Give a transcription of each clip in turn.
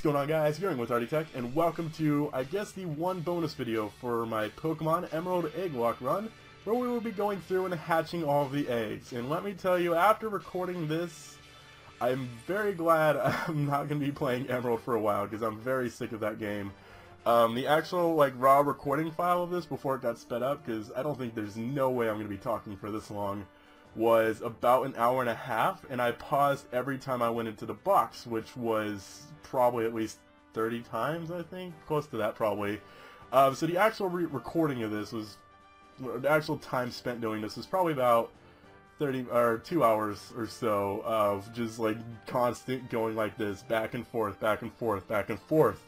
going on, guys? You're in with Logitech, and welcome to, I guess, the one bonus video for my Pokemon Emerald Egg Lock run, where we will be going through and hatching all of the eggs. And let me tell you, after recording this, I'm very glad I'm not going to be playing Emerald for a while, because I'm very sick of that game. The actual, raw recording file of this before it got sped up, because I don't think there's no way I'm going to be talking for this long, was about an hour and a half, and I paused every time I went into the box, which was probably at least 30 times, I think, close to that probably. So the actual recording of this was, the actual time spent doing this was probably about 2 hours or so of just constant going like this, back and forth, back and forth, back and forth.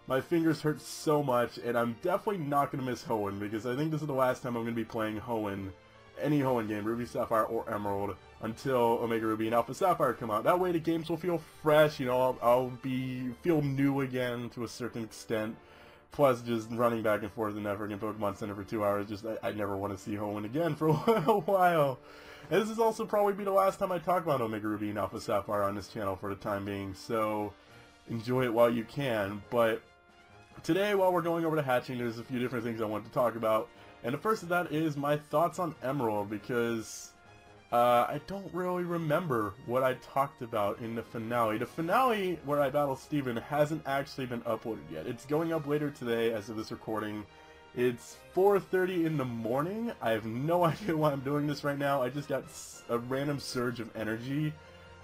My fingers hurt so much, and I'm definitely not going to miss Hoenn, because I think this is the last time I'm going to be playing Hoenn. Any Hoenn game, Ruby, Sapphire, or Emerald, until Omega Ruby and Alpha Sapphire come out. That way the games will feel fresh, you know, I'll feel new again to a certain extent. Plus, just running back and forth in that freaking Pokemon Center for 2 hours, I never want to see Hoenn again for a while. And this is also probably be the last time I talk about Omega Ruby and Alpha Sapphire on this channel for the time being, so enjoy it while you can. But today, while we're going over to hatching, there's a few different things I want to talk about. And the first of that is my thoughts on Emerald, because I don't really remember what I talked about in the finale. The finale where I battle Steven hasn't actually been uploaded yet. It's going up later today as of this recording. It's 4:30 in the morning. I have no idea why I'm doing this right now. I just got a random surge of energy.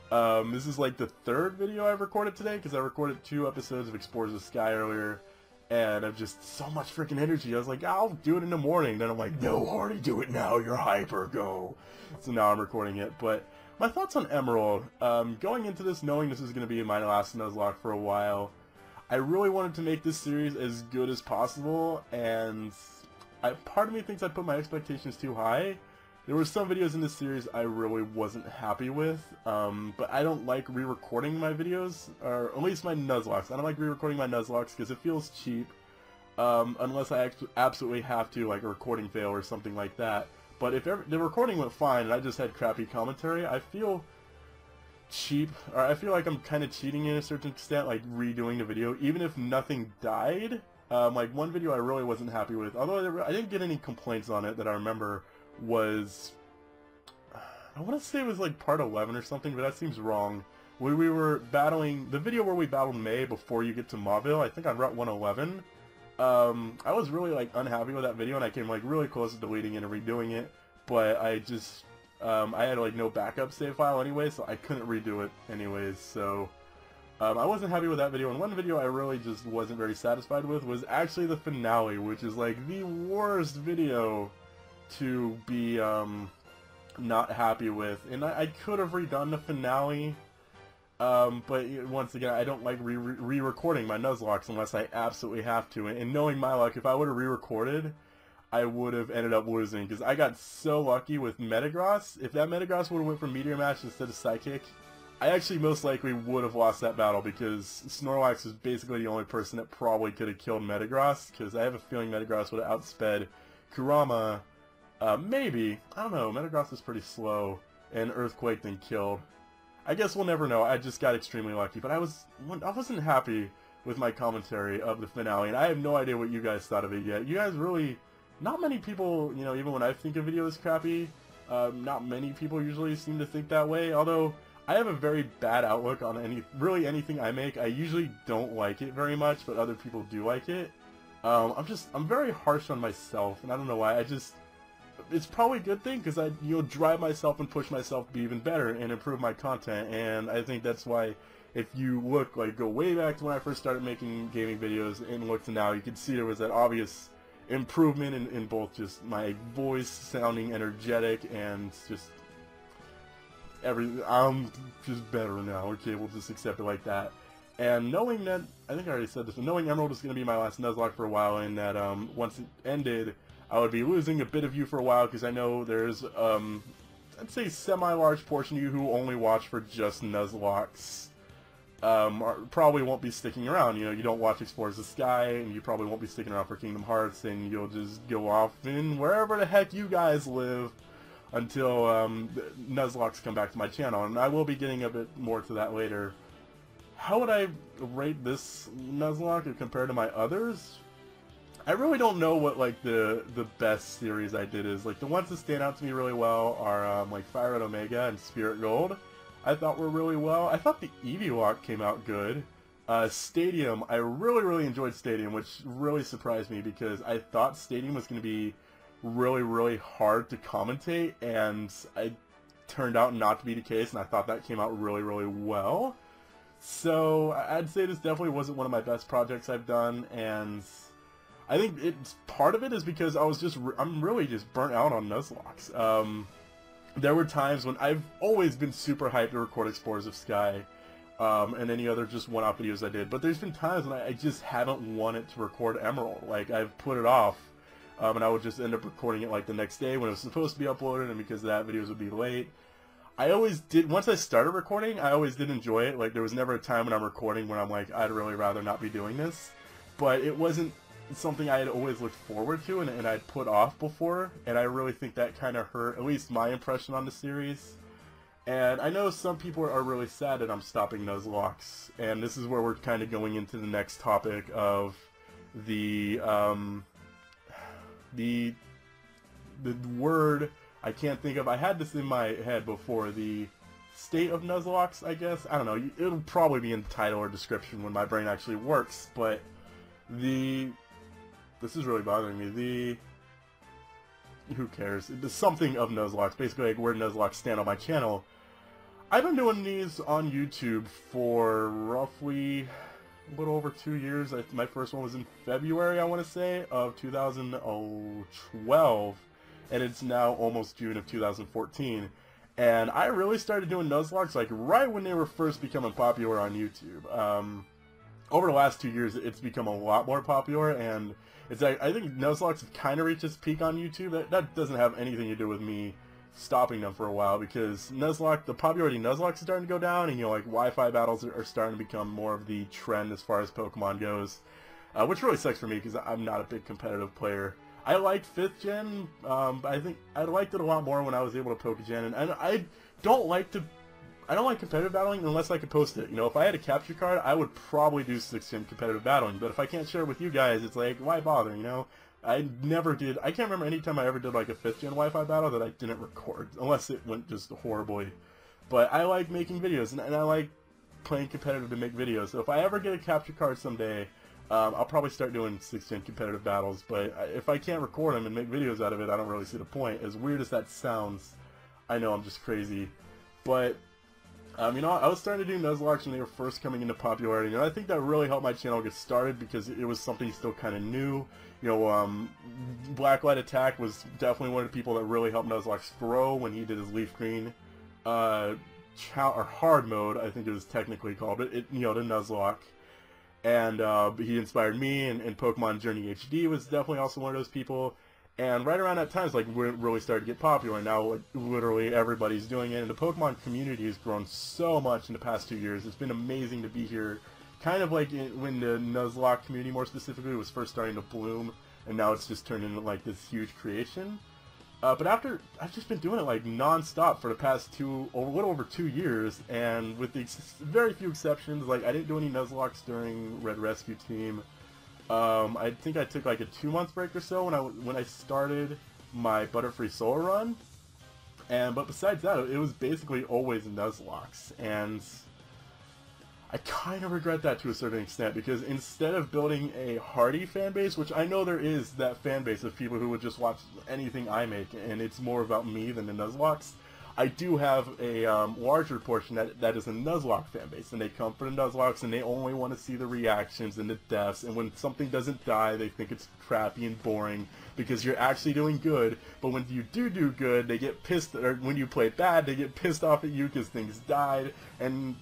This is like the third video I've recorded today, because I recorded 2 episodes of Explorers of Sky earlier. And I've just so much freaking energy. I was like, I'll do it in the morning. Then I'm like, no, Hardy, do it now. You're hyper, go. So now I'm recording it. But my thoughts on Emerald. Going into this, knowing this is going to be my last Nuzlocke for a while, I really wanted to make this series as good as possible. And part of me thinks I put my expectations too high. There were some videos in this series I really wasn't happy with, but I don't like re-recording my videos, or at least my Nuzlockes. I don't like re-recording my Nuzlockes because it feels cheap, unless I absolutely have to, like a recording fail or something like that. But if the recording went fine and I just had crappy commentary, I feel cheap, or I feel like I'm kind of cheating in a certain extent, like redoing the video, even if nothing died. Like one video I really wasn't happy with, although I didn't get any complaints on it that I remember, was, I want to say it was like part 11 or something, but that seems wrong. When we were battling, the video where we battled May before you get to Mauville, I think on Route 111, I was really unhappy with that video, and I came really close to deleting it and redoing it, but I just, I had no backup save file anyway, so I couldn't redo it anyways, so I wasn't happy with that video. And one video I really just wasn't very satisfied with was actually the finale, which is the worst video to be not happy with. And I could have redone the finale, but once again, I don't like re-recording my Nuzlockes unless I absolutely have to. And knowing my luck, if I would have re-recorded, I would have ended up losing, because I got so lucky with Metagross. If that Metagross would have went for Meteor Mash instead of Psychic, I actually most likely would have lost that battle, because Snorlax is basically the only person that probably could have killed Metagross, because I have a feeling Metagross would have outsped Kurama. Maybe. I don't know. Metagross is pretty slow, and Earthquake then killed. I guess we'll never know. I just got extremely lucky, but I wasn't happy with my commentary of the finale, and I have no idea what you guys thought of it yet. You guys really, not many people, you know, even when I think a video is crappy, not many people usually seem to think that way, although I have a very bad outlook on really anything I make. I usually don't like it very much, but other people do like it. I'm very harsh on myself, and I don't know why. It's probably a good thing, because I, drive myself and push myself to be even better and improve my content, and I think that's why, if you look, go way back to when I first started making gaming videos and look to now, you can see there was that obvious improvement in both just my voice sounding energetic and just I'm just better now. Okay, we'll just accept it like that. And knowing that, I think I already said this, but knowing Emerald is going to be my last Nuzlocke for a while, and that once it ended, I would be losing a bit of you for a while, because I know there's, I'd say semi-large portion of you who only watch for just Nuzlockes. Probably won't be sticking around. You don't watch Explorers of Sky, and you probably won't be sticking around for Kingdom Hearts, and you'll just go off in wherever the heck you guys live until Nuzlockes come back to my channel. And I will be getting a bit more to that later. how would I rate this Nuzlocke compared to my others? I really don't know what like the best series I did is. Like the ones that stand out to me really well are like Fire Red Omega and Spirit Gold. I thought were really well. I thought the Eevee came out good. Stadium, I really enjoyed Stadium, which really surprised me because I thought Stadium was going to be really hard to commentate, and it turned out not to be the case, and I thought that came out really well. So I'd say this definitely wasn't one of my best projects I've done, and I think part of it is because I'm really just burnt out on Nuzlockes. There were times when I've always been super hyped to record Explorers of Sky, and any other just one-off videos I did, but there's been times when I just haven't wanted to record Emerald. Like, I've put it off, and I would just end up recording it like the next day when it was supposed to be uploaded, and because of that, videos would be late. I always did, once I started recording, I always did enjoy it. Like, there was never a time when I'm recording when I'm like, I'd really rather not be doing this, but it wasn't something I had always looked forward to and I'd put off before, and I really think that kind of hurt, at least my impression on the series. And I know some people are really sad that I'm stopping Nuzlockes, and this is where we're kind of going into the next topic of the word I can't think of. I had this in my head before, the state of Nuzlockes, I guess. I don't know, it'll probably be in the title or description when my brain actually works, but this is really bothering me, who cares, the something of Nuzlockes, basically like where Nuzlockes stand on my channel. I've been doing these on YouTube for roughly a little over 2 years. My first one was in February, I want to say, of 2012, and it's now almost June of 2014. And I really started doing Nuzlockes like right when they were first becoming popular on YouTube. Over the last 2 years, it's become a lot more popular, and it's like, I think Nuzlockes have kind of reached its peak on YouTube. That doesn't have anything to do with me stopping them for a while, because the popularity of Nuzlockes is starting to go down, and like Wi-Fi battles are starting to become more of the trend as far as Pokemon goes, which really sucks for me because I'm not a big competitive player. I liked 5th gen, I think I liked it a lot more when I was able to Poke-Gen, and I don't like competitive battling unless I could post it. You know, if I had a capture card, I would probably do 6th gen competitive battling, but if I can't share it with you guys, it's like, why bother, you know? I can't remember any time I ever did like a 5th gen Wi-Fi battle that I didn't record, unless it went just horribly. But I like making videos, and I like playing competitive to make videos, so if I ever get a capture card someday, I'll probably start doing 6th gen competitive battles, but if I can't record them and make videos out of it, I don't really see the point. As weird as that sounds, I know I'm just crazy, but you know, I was starting to do Nuzlockes when they were first coming into popularity, and I think that really helped my channel get started because it was something still kind of new. You know, Blacklight Attack was definitely one of the people that really helped Nuzlockes grow when he did his Leaf Green, or Hard Mode, I think it was technically called, but you know, the Nuzlocke. And he inspired me, and Pokemon Journey HD was definitely also one of those people. And right around that time, it's like we really started to get popular, and now like, literally everybody's doing it. And the Pokemon community has grown so much in the past 2 years. It's been amazing to be here. Kind of like when the Nuzlocke community, more specifically, was first starting to bloom, and now it's just turned into like this huge creation. But I've just been doing it like non-stop for the past a little over 2 years, and with very few exceptions, like I didn't do any Nuzlockes during Red Rescue Team. I think I took like a 2-month break or so when I started my Butterfree Solar run, but besides that, it was basically always Nuzlockes, and I kind of regret that to a certain extent, because instead of building a hardy fan base, which I know there is that fan base of people who would just watch anything I make, and it's more about me than the Nuzlockes, I do have a larger portion that is a Nuzlocke fan base, and they come for the Nuzlockes, and they only want to see the reactions and the deaths, and when something doesn't die, they think it's crappy and boring, because you're actually doing good, but when you do good, they get pissed, or when you play bad, they get pissed off at you because things died, and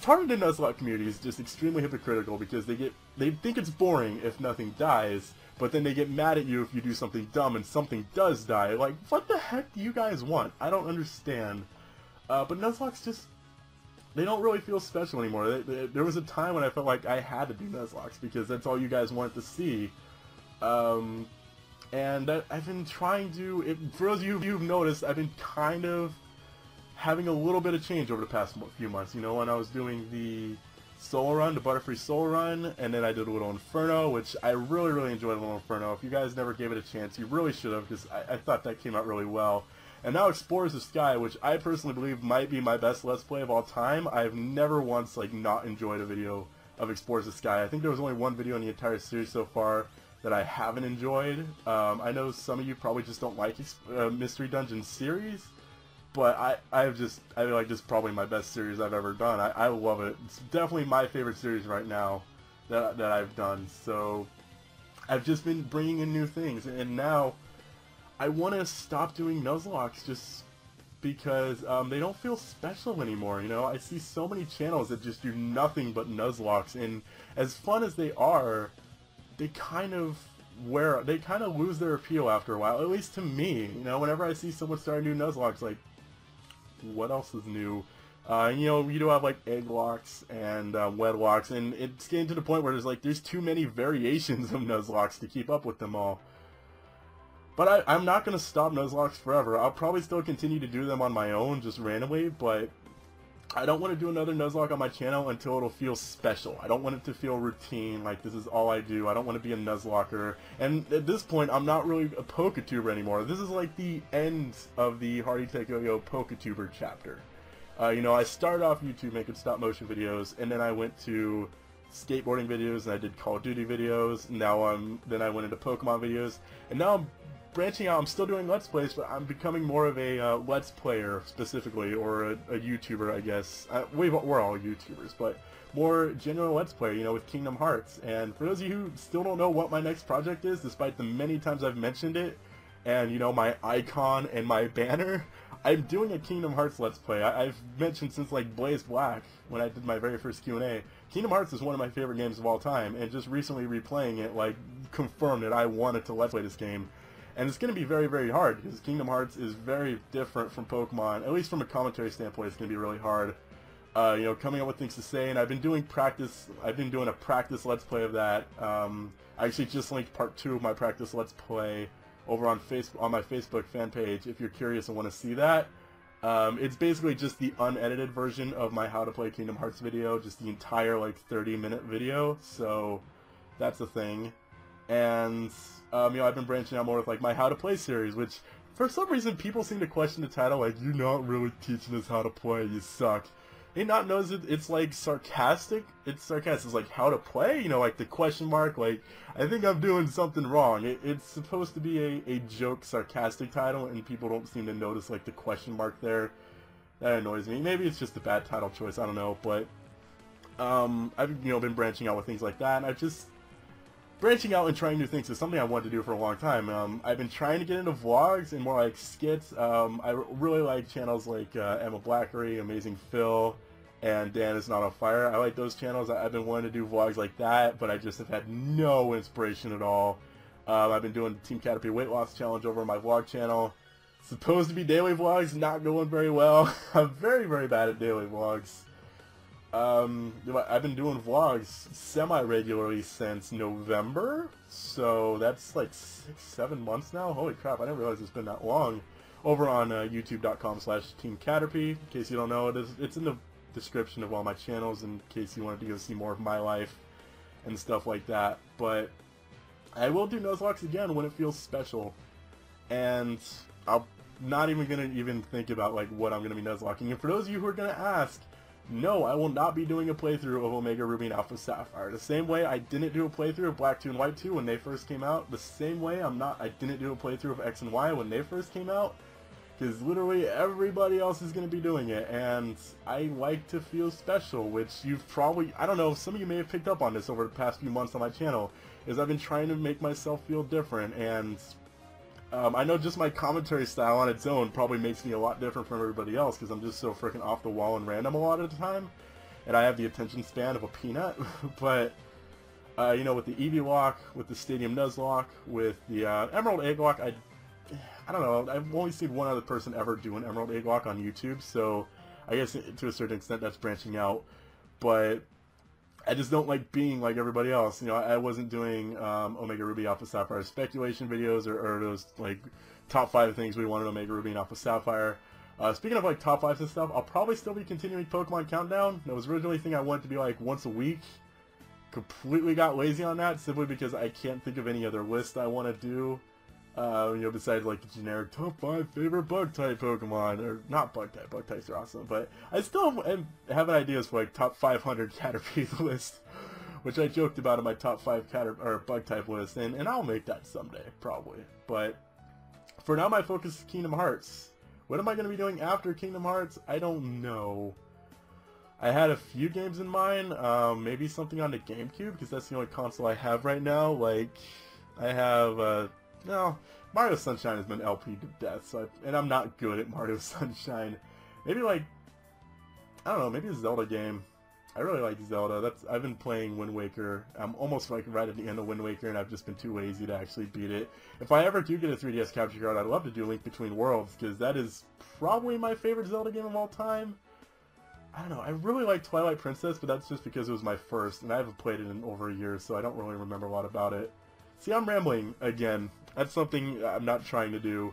part of the Nuzlocke community is just extremely hypocritical, because they think it's boring if nothing dies, but then they get mad at you if you do something dumb and something does die. Like, what the heck do you guys want? I don't understand. But Nuzlockes just, they don't really feel special anymore. There was a time when I felt like I had to do Nuzlockes because that's all you guys wanted to see. And I've been trying to, for those of you who've noticed, I've been kind of having a little bit of change over the past few months. You know, when I was doing the solo run, the Butterfree solo run, and then I did a little Inferno, which I really enjoyed a little Inferno. If you guys never gave it a chance, you really should have, because I thought that came out really well. And now Explorers the Sky, which I personally believe might be my best Let's Play of all time. I've never once, like, not enjoyed a video of Explorers the Sky. I think there was only one video in the entire series so far that I haven't enjoyed. I know some of you probably just don't like Mystery Dungeon series, but I feel like this is probably my best series I've ever done. I love it. It's definitely my favorite series right now that I've done. So I've just been bringing in new things, and now I want to stop doing Nuzlockes just because they don't feel special anymore. You know, I see so many channels that just do nothing but Nuzlockes, and as fun as they are, they kind of lose their appeal after a while. At least to me, you know, whenever I see someone start new Nuzlockes, like, what else is new? You know, you do have like egg locks and web locks, and it's getting to the point where there's too many variations of Nuzlockes to keep up with them all. But I'm not going to stop Nuzlockes forever. I'll probably still continue to do them on my own, just randomly, but I don't want to do another Nuzlocke on my channel until it'll feel special. I don't want it to feel routine, like this is all I do. I don't want to be a Nuzlocker. And at this point, I'm not really a PokeTuber anymore. This is like the end of the Hardy Tech Yo-Yo PokeTuber chapter. You know, I started off YouTube making stop motion videos, and then I went to skateboarding videos, and I did Call of Duty videos. Then I went into Pokemon videos, and now I'm branching out. I'm still doing Let's Plays, but I'm becoming more of a Let's Player, specifically, or a YouTuber, I guess. We're all YouTubers, but more general Let's Player, you know, with Kingdom Hearts. And for those of you who still don't know what my next project is, despite the many times I've mentioned it, and, you know, my icon and my banner, I'm doing a Kingdom Hearts Let's Play. I've mentioned since, like, Blaze Black, when I did my very first Q&A, Kingdom Hearts is one of my favorite games of all time, and just recently replaying it, like, confirmed that I wanted to Let's Play this game. And it's going to be very hard, because Kingdom Hearts is very different from Pokemon. At least from a commentary standpoint, it's going to be really hard. You know, coming up with things to say, and I've been doing a practice Let's Play of that. I actually just linked part 2 of my practice Let's Play over on my Facebook fan page, if you're curious and want to see that. It's basically just the unedited version of my How to Play Kingdom Hearts video, just the entire, like, 30-minute video, so that's a thing. And, you know, I've been branching out more with, like, my How to Play series, which, for some reason, people seem to question the title, like, you're not really teaching us how to play, you suck. They not knows it's, like, sarcastic. It's sarcastic. It's like, how to play? You know, like, the question mark, like, I think I'm doing something wrong. It's supposed to be a joke, sarcastic title, and people don't seem to notice, like, the question mark there. That annoys me. Maybe it's just a bad title choice, I don't know, but, I've, you know, been branching out with things like that, and I've just branching out and trying new things is something I wanted to do for a long time. I've been trying to get into vlogs and more like skits. I really like channels like Emma Blackery, Amazing Phil, and Dan Is Not on Fire. I like those channels. I've been wanting to do vlogs like that, but I just have had no inspiration at all. I've been doing Team Caterpie Weight Loss Challenge over on my vlog channel. Supposed to be daily vlogs, not going very well. I'm very bad at daily vlogs. I've been doing vlogs semi-regularly since November, so that's like 6-7 months now. Holy crap, I didn't realize it's been that long. Over on youtube.com/Team Caterpie. In case you don't know, it's in the description of all my channels in case you wanted to go see more of my life and stuff like that. But I will do Nuzlockes again when it feels special, and I'm not even going to think about like what I'm going to be Nuzlocking. And for those of you who are going to ask, no, I will not be doing a playthrough of Omega Ruby and Alpha Sapphire. The same way I didn't do a playthrough of Black 2 and White 2 when they first came out, the same way I didn't do a playthrough of X and Y when they first came out, because literally everybody else is going to be doing it, and I like to feel special, which you've probably, I don't know, some of you may have picked up on this over the past few months on my channel, is I've been trying to make myself feel different, and I know just my commentary style on its own probably makes me a lot different from everybody else because I'm just so freaking off the wall and random a lot of the time, and I have the attention span of a peanut. But you know, with the Eevee lock, with the Stadium Nuzlocke, with the Emerald Egg lock, I don't know. I've only seen one other person ever do an Emerald Egg lock on YouTube, so I guess to a certain extent that's branching out. But I just don't like being like everybody else. You know, I wasn't doing Omega Ruby Alpha Sapphire speculation videos or those like top 5 things we wanted Omega Ruby and Alpha Sapphire. Speaking of like top 5s and stuff, I'll probably still be continuing Pokemon Countdown. That was originally a thing I wanted to be like once a week. Completely got lazy on that simply because I can't think of any other list I want to do. You know, besides like the generic top 5 favorite bug-type Pokemon, or not bug-type, bug-types are awesome, but I still am having ideas for like top 500 Caterpie list, which I joked about in my top 5 bug-type list, and I'll make that someday, probably. But for now, my focus is Kingdom Hearts. What am I going to be doing after Kingdom Hearts? I don't know. I had a few games in mind, maybe something on the GameCube, because that's the only console I have right now. Like, I have, no, Mario Sunshine has been LP'd to death, so and I'm not good at Mario Sunshine. Maybe like, I don't know, maybe a Zelda game. I really like Zelda. I've been playing Wind Waker. I'm almost like right at the end of Wind Waker, and I've just been too lazy to actually beat it. If I ever do get a 3DS capture card, I'd love to do Link Between Worlds, because that is probably my favorite Zelda game of all time. I don't know, I really like Twilight Princess, but that's just because it was my first, and I haven't played it in over a year, so I don't really remember a lot about it. See, I'm rambling again. That's something I'm not trying to do.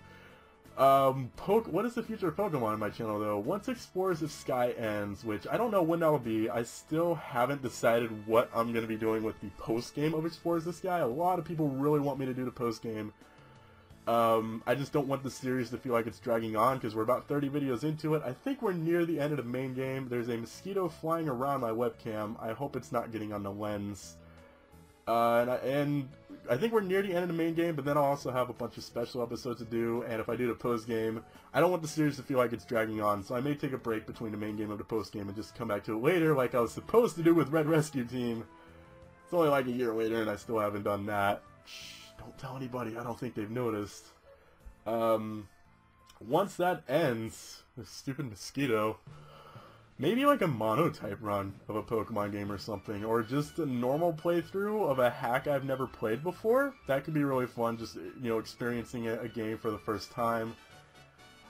What is the future of Pokemon on my channel, though? Once Explorers of Sky ends, which I don't know when that'll be, I still haven't decided what I'm going to be doing with the post-game of Explorers of Sky. A lot of people really want me to do the post-game. I just don't want the series to feel like it's dragging on, because we're about 30 videos into it. I think we're near the end of the main game. There's a mosquito flying around my webcam. I hope it's not getting on the lens. And I think we're near the end of the main game, but then I'll also have a bunch of special episodes to do, and if I do the post-game, I don't want the series to feel like it's dragging on, so I may take a break between the main game and the post-game and just come back to it later, like I was supposed to do with Red Rescue Team. It's only like a year later, and I still haven't done that. Shh, don't tell anybody, I don't think they've noticed. Once that ends, this stupid mosquito, maybe like a mono-type run of a Pokemon game or something, or just a normal playthrough of a hack I've never played before. That could be really fun, just, you know, experiencing a game for the first time.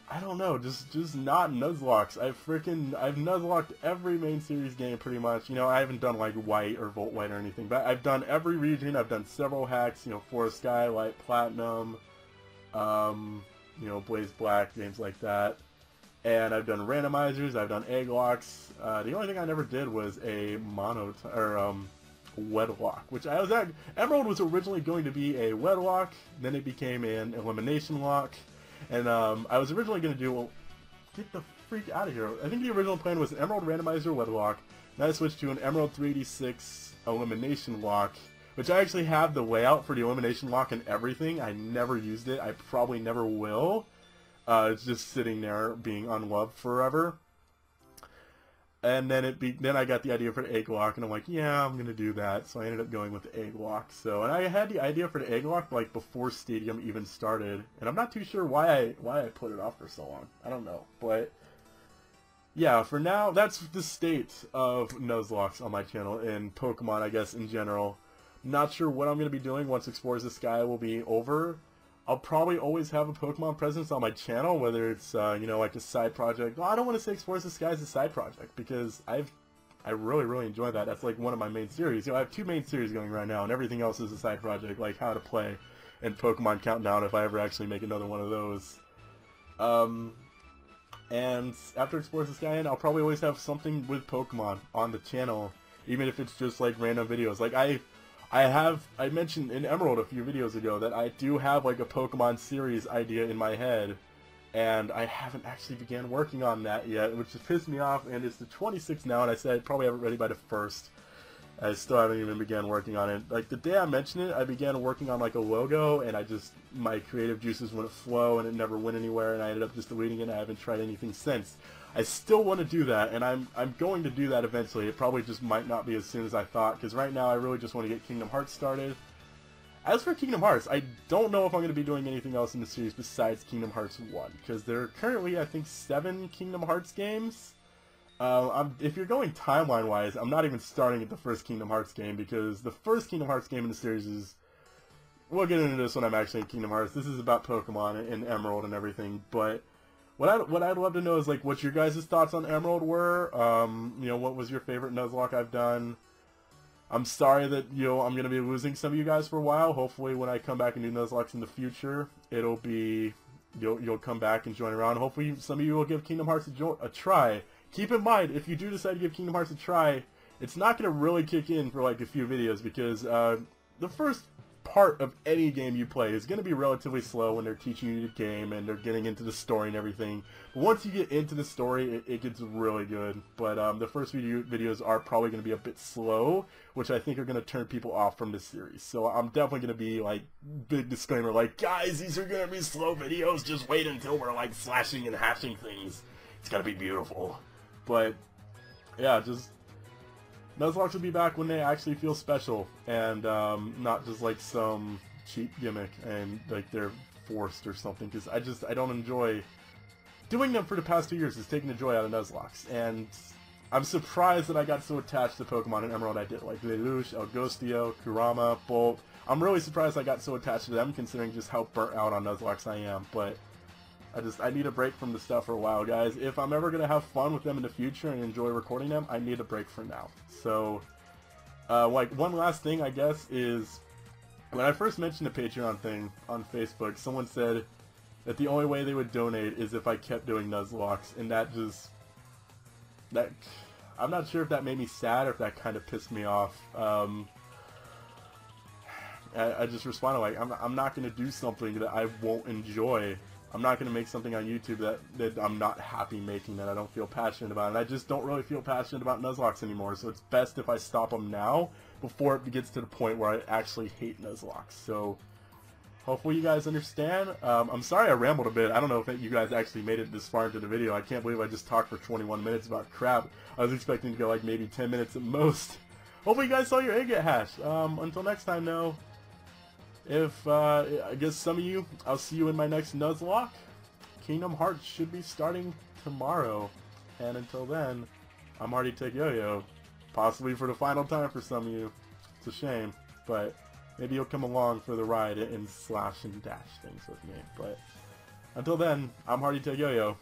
I don't know, just not Nuzlockes. I've Nuzlocked every main series game pretty much. You know, I haven't done like White or Volt White or anything, but I've done every region. I've done several hacks, you know, Forest Sky, Light Platinum, you know, Blaze Black, games like that. And I've done randomizers, I've done egg locks. The only thing I never did was a wedlock, which I was at. Emerald was originally going to be a wedlock, then it became an elimination lock. And I was originally going to do, well, get the freak out of here. I think the original plan was an Emerald randomizer wedlock, then I switched to an Emerald 386 elimination lock, which I actually have the layout for the elimination lock and everything. I never used it, I probably never will. It's just sitting there being unloved forever. And then then I got the idea for the egg lock, and I'm like, yeah, I'm gonna do that. So I ended up going with the egg lock. So, and I had the idea for the egg lock like before Stadium even started, and I'm not too sure why I put it off for so long. I don't know, but yeah, for now, that's the state of Nuzlockes on my channel and Pokemon, I guess, in general. Not sure what I'm gonna be doing once Explorers of Sky will be over. I'll probably always have a Pokemon presence on my channel, whether it's, you know, like a side project. Well, I don't want to say Explorers of Sky is a side project, because I really, really enjoy that. That's like one of my main series. You know, I have 2 main series going right now, and everything else is a side project, like How to Play and Pokemon Countdown, if I ever actually make another one of those. And after Explorers of Sky, I'll probably always have something with Pokemon on the channel, even if it's just like random videos. Like I mentioned in Emerald a few videos ago that I do have like a Pokemon series idea in my head, and I haven't actually began working on that yet, which has pissed me off, and it's the 26th now, and I said I'd probably have it ready by the 1st. I still haven't even began working on it. Like, the day I mentioned it, I began working on like a logo, and my creative juices wouldn't flow, and it never went anywhere, and I ended up just deleting it, and I haven't tried anything since. I still want to do that, and I'm going to do that eventually. It probably just might not be as soon as I thought, because right now I really just want to get Kingdom Hearts started. As for Kingdom Hearts, I don't know if I'm going to be doing anything else in the series besides Kingdom Hearts 1, because there are currently, I think, 7 Kingdom Hearts games. If you're going timeline-wise, I'm not even starting at the first Kingdom Hearts game, because the first Kingdom Hearts game in the series is... We'll get into this when I'm actually in Kingdom Hearts. This is about Pokemon and Emerald and everything, but... What I'd love to know is, like, what your guys' thoughts on Emerald were. You know, what was your favorite Nuzlocke I've done? I'm sorry that, you know, I'm going to be losing some of you guys for a while. Hopefully when I come back and do Nuzlockes in the future, it'll be you'll come back and join around. Hopefully some of you will give Kingdom Hearts a try. Keep in mind, if you do decide to give Kingdom Hearts a try, it's not going to really kick in for like a few videos, because the first part of any game you play is going to be relatively slow when they're teaching you the game and they're getting into the story and everything. But once you get into the story, it gets really good. But the first few videos are probably going to be a bit slow, which I think are going to turn people off from this series. So I'm definitely going to be like, big disclaimer, like, guys, these are going to be slow videos, just wait until we're like slashing and hashing things. It's going to be beautiful. But yeah, just Nuzlockes will be back when they actually feel special, and not just like some cheap gimmick and like they're forced or something, because I don't enjoy doing them for the past 2 years. It's taking the joy out of Nuzlockes, and I'm surprised that I got so attached to Pokemon in Emerald I did, like Lelouch, Elgostio, Kurama, Bolt. I'm really surprised I got so attached to them, considering just how burnt out on Nuzlockes I am, but I need a break from the stuff for a while, guys. If I'm ever going to have fun with them in the future and enjoy recording them, I need a break for now. So, like, one last thing, I guess, is when I first mentioned the Patreon thing on Facebook, someone said that the only way they would donate is if I kept doing Nuzlockes, and I'm not sure if that made me sad or if that kind of pissed me off. I just responded like, I'm not going to do something that I won't enjoy. I'm not going to make something on YouTube that I'm not happy making, that I don't feel passionate about. And I just don't really feel passionate about Nuzlockes anymore, so it's best if I stop them now before it gets to the point where I actually hate Nuzlockes. So hopefully you guys understand. I'm sorry I rambled a bit. I don't know if you guys actually made it this far into the video. I can't believe I just talked for 21 minutes about crap. I was expecting to go like maybe 10 minutes at most. Hopefully you guys saw your egg get hatched. Until next time, though. If, I guess some of you, I'll see you in my next Nuzlocke. Kingdom Hearts should be starting tomorrow. And until then, I'm Logitech Yo-Yo. Possibly for the final time for some of you. It's a shame. But maybe you'll come along for the ride and slash and dash things with me. But until then, I'm Logitech Yo-Yo.